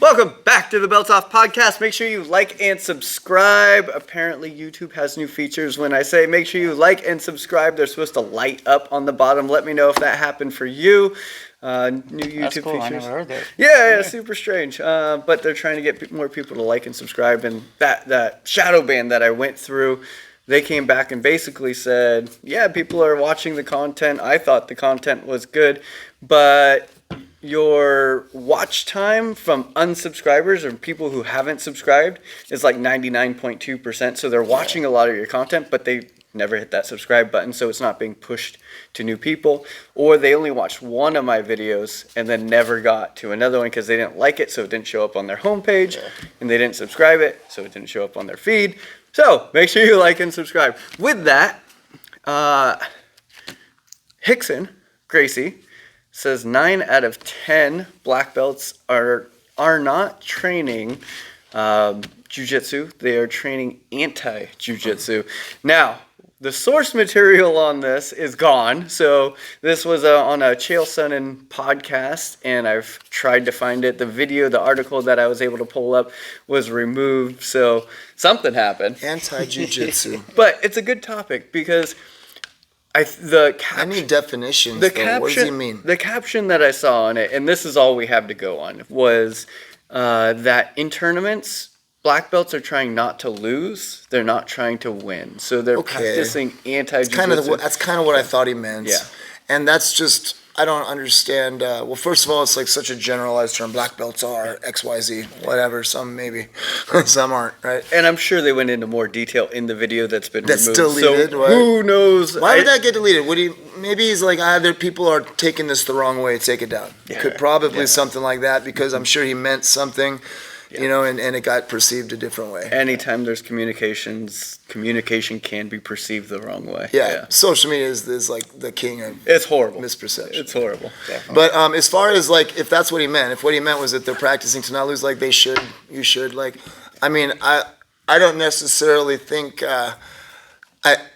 Welcome back to the Belt Off Podcast. Make sure you like and subscribe. Apparently, YouTube has new features. When I say make sure you like and subscribe, they're supposed to light up on the bottom. Let me know if that happened for you. New YouTube That's cool. features. I never heard that. Yeah, super strange. But they're trying to get more people to like and subscribe. And that shadow ban that I went through, they came back and basically said, yeah, people are watching the content. I thought the content was good, but your watch time from unsubscribers or people who haven't subscribed is like 99.2%. So they're watching a lot of your content, but they never hit that subscribe button, so it's not being pushed to new people. Or they only watched one of my videos and then never got to another one because they didn't like it, so it didn't show up on their homepage, and they didn't subscribe it, so it didn't show up on their feed. So make sure you like and subscribe. With that, Hickson, Gracie, says 9 out of 10 black belts are not training jiu-jitsu. They are training anti-jiu-jitsu. Now, the source material on this is gone. So this was on a Chael Sonnen podcast, and I've tried to find it. The video, the article that I was able to pull up was removed. So something happened. Anti-jiu-jitsu. But it's a good topic because I need definitions. The though. caption, what does he mean? The caption that I saw on it, and this is all we have to go on, was that in tournaments, black belts are trying not to lose. They're not trying to win. So they're practicing anti-jiu-jitsu. That's kind of what I thought he meant. Yeah. And that's just, I don't understand. Well, first of all, it's like such a generalized term. Black belts are X, Y, Z, whatever. Some maybe, some aren't, right? And I'm sure they went into more detail in the video that's been removed. That's deleted, so right? Who knows? Why would that get deleted? Maybe he's like, either people are taking this the wrong way, take it down. Yeah. Could probably something like that, because I'm sure he meant something. Yeah. You know, and it got perceived a different way. Anytime there's communication can be perceived the wrong way. Yeah. Social media is like the king of it's horrible misperception. It's horrible. But as far as like, if that's what he meant, if what he meant was that they're practicing to not lose, like you should, like, I mean, I don't necessarily think,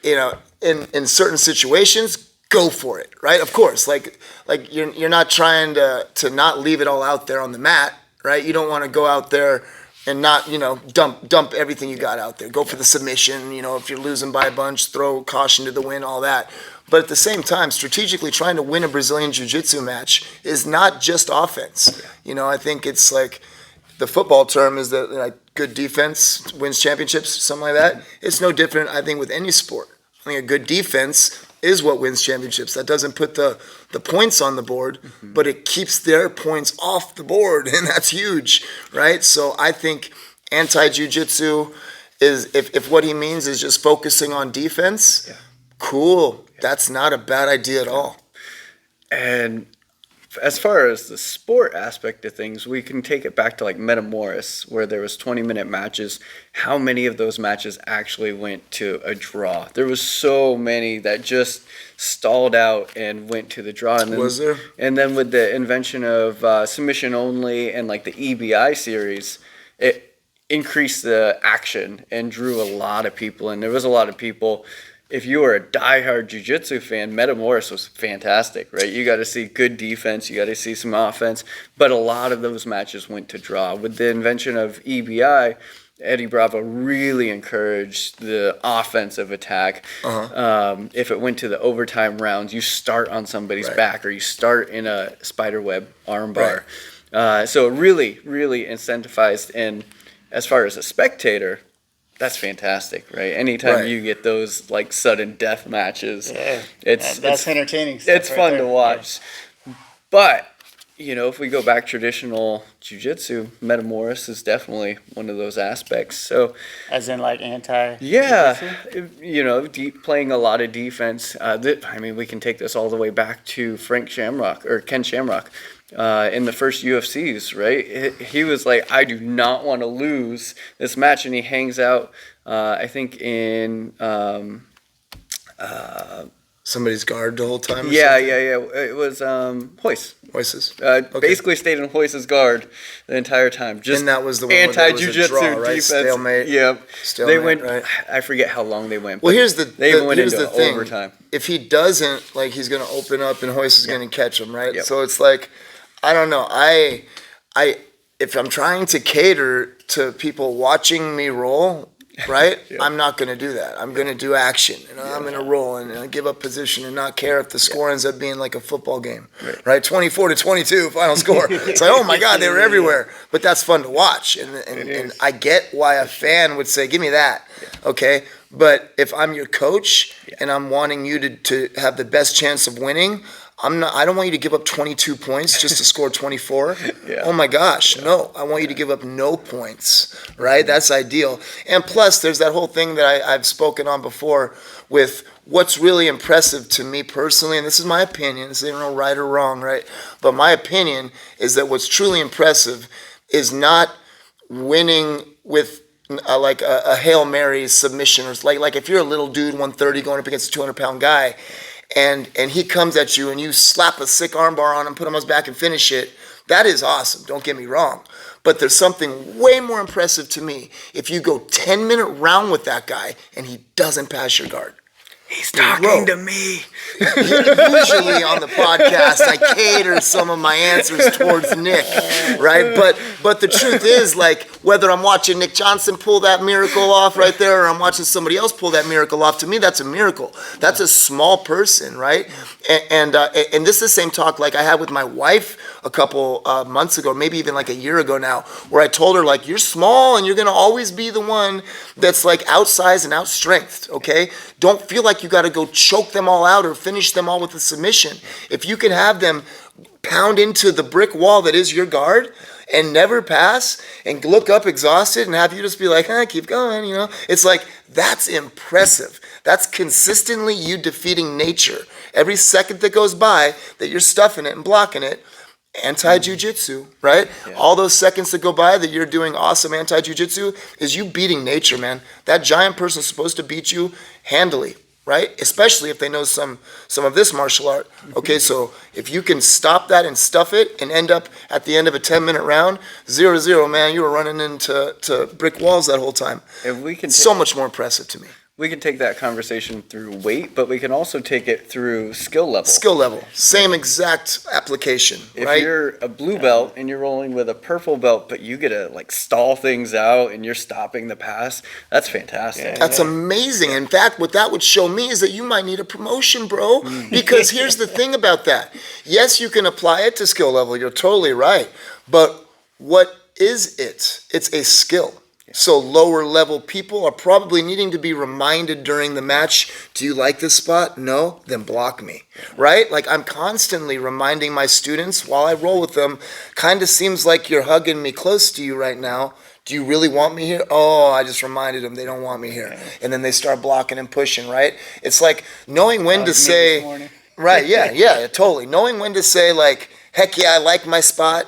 in certain situations, go for it, right? Of course, like you're not trying to not leave it all out there on the mat. Right, you don't want to go out there and not, dump everything you got out there. Go for the submission. If you're losing by a bunch, throw caution to the wind, all that. But at the same time, strategically trying to win a Brazilian Jiu-Jitsu match is not just offense. I think it's like the football term is that like good defense wins championships, something like that. It's no different, I think, with any sport. I think a good defense is what wins championships. That doesn't put the points on the board, but it keeps their points off the board, and that's huge, right? So I think anti-jiu-jitsu is, if what he means is just focusing on defense, cool. That's not a bad idea at all. And as far as the sport aspect of things, we can take it back to like Metamoris, where there was 20-minute matches. How many of those matches actually went to a draw? There was so many that just stalled out and went to the draw. And then, was there? And then with the invention of submission only and like the EBI series, it increased the action and drew a lot of people. And there was a lot of people. If you were a diehard jiu-jitsu fan, Metamoris was fantastic, right? You got to see good defense, you got to see some offense, but a lot of those matches went to draw. With the invention of EBI, Eddie Bravo really encouraged the offensive attack. If it went to the overtime rounds, you start on somebody's back or you start in a spiderweb armbar. So it really, really incentivized. And as far as a spectator, that's fantastic, right? Anytime you get those like sudden death matches, that's entertaining stuff. It's fun to watch. But if we go back traditional jiu-jitsu, Metamoris is definitely one of those aspects. So, as in like anti. Playing a lot of defense. We can take this all the way back to Ken Shamrock. In the first UFCs, right? He was like, I do not want to lose this match, and he hangs out, I think, in somebody's guard the whole time? Yeah. It was Royce's. Basically stayed in Royce's guard the entire time. Just and that was the one anti-jiu-jitsu where there was a draw, right? defense. Stalemate. Yep. Stalemate, they went. Right? I forget how long they went. Well, here's the thing. Overtime. If he doesn't, like, he's going to open up and Royce is going to catch him, right? Yep. So it's like, I don't know. if I'm trying to cater to people watching me roll, right? I'm not going to do that. I'm going to do action. I'm going to roll and give up position and not care if the score ends up being like a football game, right? 24-22 final score. It's like, oh my God, they were everywhere. But that's fun to watch. And I get why a fan would say, give me that. Okay. But if I'm your coach and I'm wanting you to have the best chance of winning, I don't want you to give up 22 points just to score 24. Oh my gosh, no. I want you to give up no points, right? That's ideal. And plus, there's that whole thing that I've spoken on before with what's really impressive to me personally, and this is my opinion, this isn't no right or wrong, right? But my opinion is that what's truly impressive is not winning with like a Hail Mary submission, or like if you're a little dude, 130, going up against a 200-pound guy, and he comes at you and you slap a sick armbar on him, put him on his back and finish it, that is awesome, don't get me wrong. But there's something way more impressive to me if you go 10-minute round with that guy and he doesn't pass your guard. He's talking to me. Usually on the podcast, I cater some of my answers towards Nick, right? But the truth is, like, whether I'm watching Nick Johnson pull that miracle off right there or I'm watching somebody else pull that miracle off, to me, that's a miracle. That's a small person, right? And this is the same talk like I had with my wife a couple months ago, maybe even like a year ago now, where I told her, like, you're small and you're going to always be the one that's like outsized and outstrengthed, okay? Don't feel like you got to go choke them all out or finish them all with a submission. If you can have them pound into the brick wall that is your guard and never pass and look up exhausted and have you just be like, keep going, it's like, that's impressive. That's consistently you defeating nature. Every second that goes by that you're stuffing it and blocking it, anti-jiu-jitsu, right? Yeah. All those seconds that go by that you're doing awesome anti-jiu-jitsu is you beating nature, man. That giant person's supposed to beat you handily, right? Especially if they know some of this martial art. Okay, so if you can stop that and stuff it and end up at the end of a 10-minute round, 0-0, man, you were running into brick walls that whole time. If we can so much more impressive to me. We can take that conversation through weight, but we can also take it through skill level. Skill level. Same exact application, right? If you're a blue belt and you're rolling with a purple belt, but you get to like stall things out and you're stopping the pass, that's fantastic. That's amazing. In fact, what that would show me is that you might need a promotion, bro. Because here's the thing about that. Yes, you can apply it to skill level. You're totally right. But what is it? It's a skill. So lower level people are probably needing to be reminded during the match, do you like this spot? No? Then block me, right? Like I'm constantly reminding my students while I roll with them, kind of seems like you're hugging me close to you right now. Do you really want me here? Oh, I just reminded them they don't want me here. And then they start blocking and pushing, right? It's like knowing when to say, right, yeah, totally. Knowing when to say like, heck yeah, I like my spot.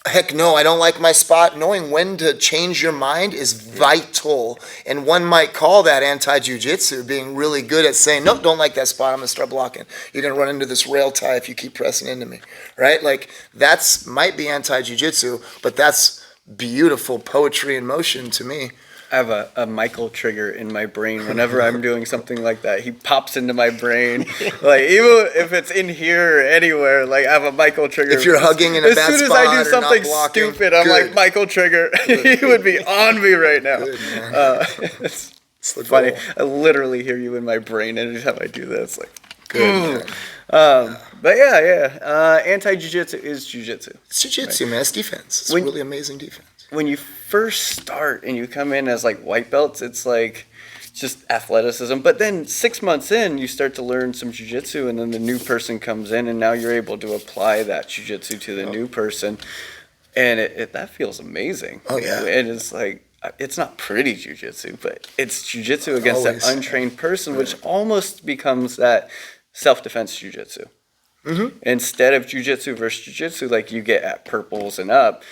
Heck no, I don't like my spot. Knowing when to change your mind is vital. And one might call that anti-jiu-jitsu, being really good at saying, nope, don't like that spot. I'm going to start blocking. You're going to run into this rail tie if you keep pressing into me, right? Like that's might be anti-jiu-jitsu, but that's beautiful poetry in motion to me. I have a Michael trigger in my brain whenever I'm doing something like that. He pops into my brain. Like, even if it's in here or anywhere, like, I have a Michael trigger. If you're hugging in a bad spot as soon as I do something stupid, I'm like, Michael trigger. He would be on me right now. Good, man. It's funny. Goal. I literally hear you in my brain anytime I do this. Like, good. But yeah. Anti-jiu-jitsu is jiu-jitsu. It's jiu-jitsu, right? Man. It's defense. It's really amazing defense. When you first start and you come in as like white belts, it's like just athleticism. But then 6 months in, you start to learn some jiu-jitsu, and then the new person comes in, and now you're able to apply that jiu-jitsu to the new person, and that feels amazing. Oh yeah, and it's like it's not pretty jiu-jitsu, but it's jiu-jitsu against that untrained person, which almost becomes that self-defense jiu-jitsu. Mm-hmm. Instead of jiu-jitsu versus jiu-jitsu like you get at purples and up,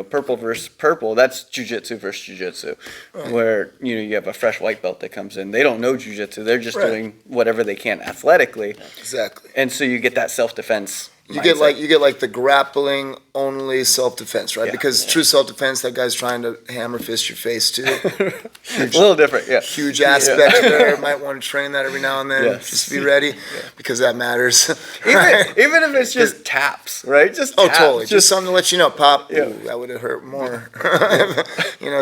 purple versus purple, that's jiu-jitsu versus jiu-jitsu. Right. Where, you have a fresh white belt that comes in. They don't know jiu-jitsu. They're just doing whatever they can athletically. Exactly. And so you get that self-defense You get like the grappling only self-defense, right? Yeah. Because true self-defense, that guy's trying to hammer fist your face too. A little different, yeah. Huge aspect there. Might want to train that every now and then. Yes. Just to be ready, because that matters. Even if it's just taps, right? Just taps. Totally. Just something to let you know, pop. Yeah. Ooh, that would have hurt more.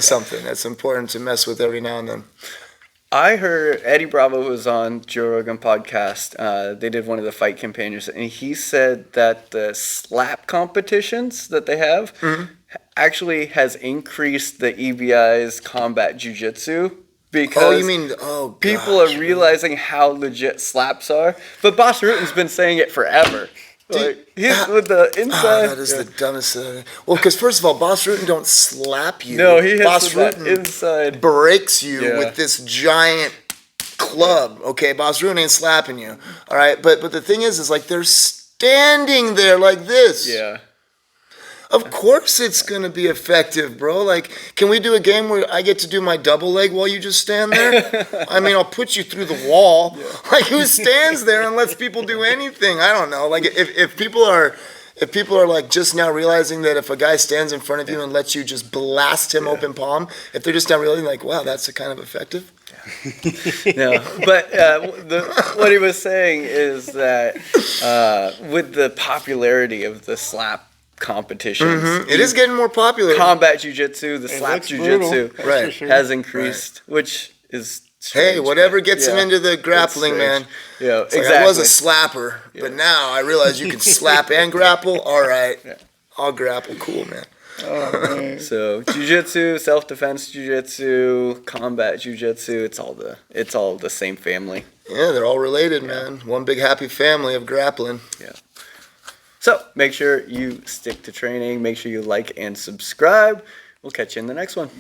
Something that's important to mess with every now and then. I heard Eddie Bravo was on Joe Rogan podcast. They did one of the fight companions, and he said that the slap competitions that they have actually has increased the EBI's combat jiu-jitsu because people are realizing how legit slaps are. But Boss Rutan's been saying it forever. He's with the inside. That is the dumbest. Well, because first of all, Boss Rutan don't slap you. No, he hits Boss with that Rutan inside. breaks you with this giant club. Okay, Boss Rutan ain't slapping you. All right, but the thing is like they're standing there like this. Yeah. Of course it's gonna be effective, bro. Like, can we do a game where I get to do my double leg while you just stand there? I mean, I'll put you through the wall. Yeah. Like, who stands there and lets people do anything? I don't know. Like, if people are like just now realizing that if a guy stands in front of you and lets you just blast him open palm, if they're just now realizing like, wow, that's kind of effective. No, but what he was saying is that with the popularity of the slap competitions, it is getting more popular. Combat jiu-jitsu, the slap jiu-jitsu has increased, which is strange. Hey, whatever gets him into the grappling, man. Yeah, it's exactly. Like, I was a slapper, but now I realize you can slap and grapple. All right, I'll grapple. Cool, man. Oh, man. So jiu-jitsu, self-defense jiu-jitsu, combat jiu-jitsu, it's all the same family. Yeah, they're all related, man. One big happy family of grappling. Yeah. So make sure you stick to training. Make sure you like and subscribe. We'll catch you in the next one.